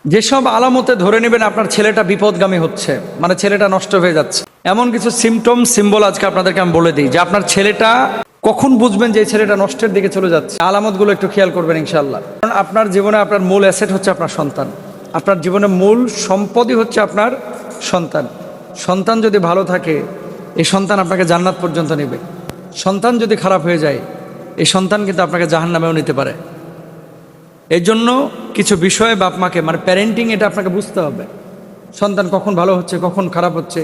যেসব আলামতে ধরে নেবেন আপনার ছেলেটা বিপদগামী হচ্ছে, মানে ছেলেটা নষ্ট হয়ে যাচ্ছে, এমন কিছু সিমটম সিম্বল আজকে আপনাদেরকে আমি বলে দিই যে আপনার ছেলেটা কখন বুঝবেন যে এই ছেলেটা নষ্টের দিকে চলে যাচ্ছে। আলামতগুলো একটু খেয়াল করবেন ইনশাআল্লাহ। কারণ আপনার জীবনে আপনার মূল অ্যাসেট হচ্ছে আপনার সন্তান। আপনার জীবনে মূল সম্পদই হচ্ছে আপনার সন্তান। সন্তান যদি ভালো থাকে এই সন্তান আপনাকে জান্নাত পর্যন্ত নেবে। সন্তান যদি খারাপ হয়ে যায় এই সন্তান কিন্তু আপনাকে জাহান্নামেও নিতে পারে। এই জন্য কিছু বিষয়ে বাপ মাকে, মানে প্যারেন্টিং, এটা আপনাকে বুঝতে হবে। সন্তান কখন ভালো হচ্ছে কখন খারাপ হচ্ছে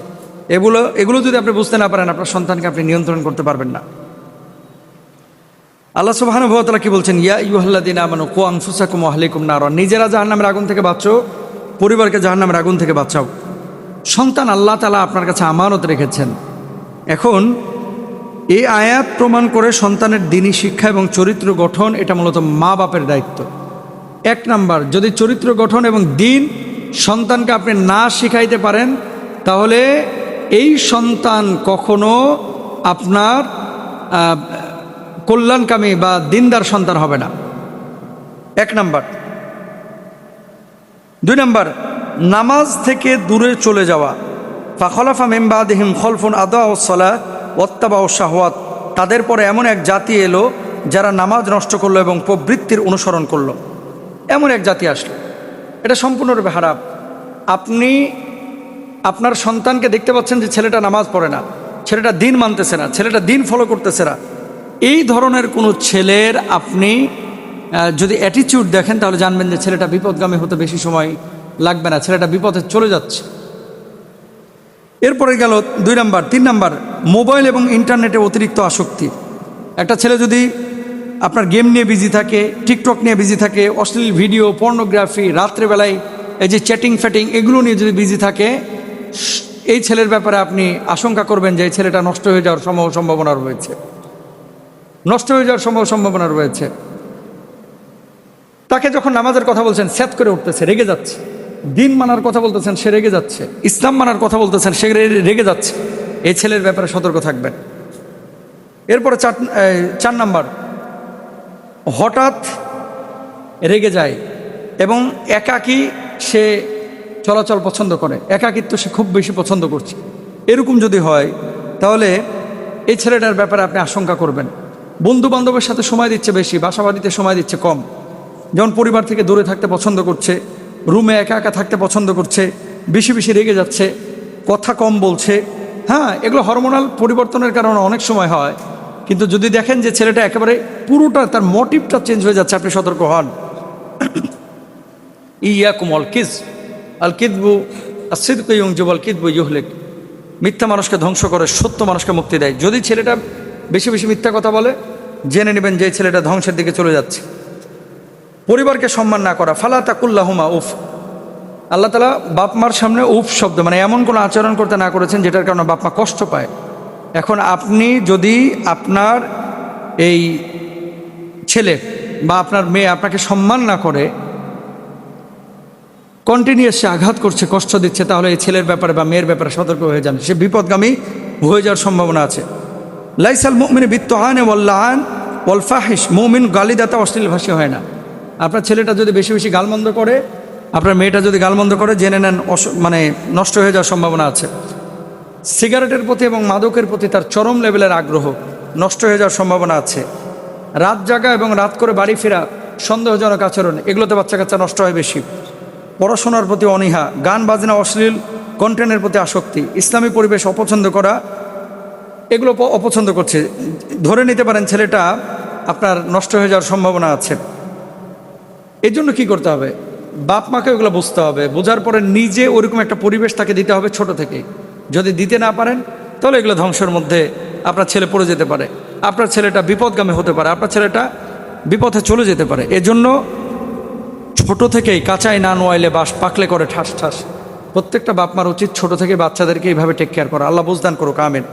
এগুলো যদি আপনি বুঝতে না পারেন আপনার সন্তানকে আপনি নিয়ন্ত্রণ করতে পারবেন না। আল্লাহ সুবহানাহু ওয়া তাআলা কি বলছেন? ইয়া আইয়ুহাল্লাযীনা আমানু কু আনফুসাকুম ওয়া আহলিকুম নারা। নিজেরা জাহান্নামের আগুন থেকে বাঁচো, পরিবারকে জাহান্নামের আগুন থেকে বাঁচাও। সন্তান আল্লাহ তাআলা আপনার কাছে আমানত রেখেছেন। এখন এই আয়াত প্রমাণ করে সন্তানের দ্বীনি শিক্ষা এবং চরিত্র গঠন এটা মূলত মা বাপের দায়িত্ব। এক নাম্বার, যদি চরিত্র গঠন এবং দ্বীন সন্তানকে আপনি না শিখাইতে পারেন তাহলে এই সন্তান কখনো আপনার কল্যাণকামী বা দিনদার সন্তান হবে না। এক নাম্বার। দুই নাম্বার, নামাজ থেকে দূরে চলে যাওয়া। ফাখলাফা মিন বাদিহিম খলফুন আদাউস সালাত ওয়াত্তাবাউশ শাহওয়াত। তাদের পরে এমন এক জাতি এলো যারা নামাজ নষ্ট করলো এবং প্রবৃত্তির অনুসরণ করলো। এমন এক জাতি আসলো, এটা সম্পূর্ণরূপে হারাম। আপনি আপনার সন্তানকে দেখতে পাচ্ছেন যে ছেলেটা নামাজ পড়ে না, ছেলেটা দিন মানতেছে না, ছেলেটা দিন ফলো করতেছে না, এই ধরনের কোনো ছেলের আপনি যদি অ্যাটিটিউড দেখেন তাহলে জানবেন যে ছেলেটা বিপদগামী হতে বেশি সময় লাগবে না, ছেলেটা বিপদে চলে যাচ্ছে। এরপরে গেল দুই নাম্বার। তিন নাম্বার, মোবাইল এবং ইন্টারনেটে অতিরিক্ত আসক্তি। একটা ছেলে যদি আপনার গেম নিয়ে বিজি থাকে, টিকটক নিয়ে বিজি থাকে, অশ্লীল ভিডিও, পর্নোগ্রাফি, রাত্রেবেলায় এই যে চ্যাটিং ফ্যাটিং এগুলো নিয়ে যদি বিজি থাকে, এই ছেলের ব্যাপারে আপনি আশঙ্কা করবেন যে এই ছেলেটা নষ্ট হয়ে যাওয়ার সম্ভাবনা রয়েছে, নষ্ট হয়ে যাওয়ার সম্ভাবনা রয়েছে। তাকে যখন নামাজের কথা বলছেন স্যাত করে উঠতেছে, রেগে যাচ্ছে। দিন মানার কথা বলতেছেন সে রেগে যাচ্ছে, ইসলাম মানার কথা বলতেছেন সে রেগে যাচ্ছে। এই ছেলের ব্যাপারে সতর্ক থাকবেন। এরপরে চার নাম্বার, হঠাৎ রেগে যায় এবং একাকী সে চলাচল পছন্দ করে, একাকিত্ব সে খুব বেশি পছন্দ করছে। এরকম যদি হয় তাহলে এই ছেলেটার ব্যাপারে আপনি আশঙ্কা করবেন। বন্ধু বান্ধবের সাথে সময় দিচ্ছে বেশি, বাসাবাড়িতে সময় দিচ্ছে কম। যেমন পরিবার থেকে দূরে থাকতে পছন্দ করছে, রুমে একা একা থাকতে পছন্দ করছে, বেশি বেশি রেগে যাচ্ছে, কথা কম বলছে। হ্যাঁ, এগুলো হরমোনাল পরিবর্তনের কারণে অনেক সময় হয়। কিন্তু যদি দেখেন যে ছেলেটা একেবারে পুরোটা তার মোটিভটা চেঞ্জ হয়ে যাচ্ছে, আপনি সতর্ক হন। ইয়াকুম আল কিজ আল কিদবু আসিদকু ইউনজিবু আল কিদবু ইউহলিক। মিথ্যা মানুষকে ধ্বংস করে, সত্য মানুষকে মুক্তি দেয়। যদি ছেলেটা বেশি বেশি মিথ্যা কথা বলে জেনে নেবেন যে এই ছেলেটা ধ্বংসের দিকে চলে যাচ্ছে। পরিবারকে সম্মান না করা। ফালা তাকুল্লাহুমা উফ। আল্লাহ তাআলা বাপ মার সামনে উফ শব্দ, মানে এমন কোনো আচরণ করতে না করেছেন যেটার কারণে বাপ মা কষ্ট পায়। এখন আপনি যদি আপনার এই ছেলে বা আপনার মেয়ে আপনাকে সম্মান না করে, কন্টিনিউয়াসলি আঘাত করছে, কষ্ট দিচ্ছে, তাহলে এই ছেলের ব্যাপারে বা মেয়ের ব্যাপারে সতর্ক হয়ে যান, সে বিপদগামী হয়ে যাওয়ার সম্ভাবনা আছে। লাইসাল মুমিনু বিত্তহানি ওয়াল লাআন ওয়াল ফাহিশ। মুমিন গালিদাতা অশ্লীল ভাষী হয় না। আপনার ছেলেটা যদি বেশি বেশি গালমন্দ করে, আপনার মেয়েটা যদি গালমন্দ করে, জেনে নেন মানে নষ্ট হয়ে যাওয়ার সম্ভাবনা আছে। সিগারেটের প্রতি এবং মাদকের প্রতি তার চরম লেভেলের আগ্রহ, নষ্ট হয়ে যাওয়ার সম্ভাবনা আছে। রাত জাগা এবং রাত করে বাড়ি ফেরা, সন্দেহজনক আচরণ, এগুলোতে বাচ্চা কাচ্চা নষ্ট হয় বেশি। পড়াশোনার প্রতি অনীহা, গান বাজনা, অশ্লীল কন্টেন্টের প্রতি আসক্তি, ইসলামী পরিবেশ অপছন্দ করা, এগুলো অপছন্দ করছে। ধরে নিতে পারেন ছেলেটা আপনার নষ্ট হয়ে যাওয়ার সম্ভাবনা আছে। এই জন্য কী করতে হবে? বাপ মাকে এগুলো বুঝতে হবে। বোঝার পরে নিজে ওরকম একটা পরিবেশ তাকে দিতে হবে ছোট থেকে। যদি দিতে না পারেন তাহলে এগুলো ধ্বংসের মধ্যে আপনার ছেলে পড়ে যেতে পারে, আপনার ছেলেটা বিপদগামী হতে পারে, আপনার ছেলেটা বিপথে চলে যেতে পারে। এজন্য ছোট থেকেই কাঁচাই না নোয়াইলে বাস পাকলে করে ঠাস ঠাস। প্রত্যেকটা বাপ মার উচিত ছোট থেকে বাচ্চাদেরকে এইভাবে টেক কেয়ার করা। আল্লাহ বুঝদান করুক, আমিন।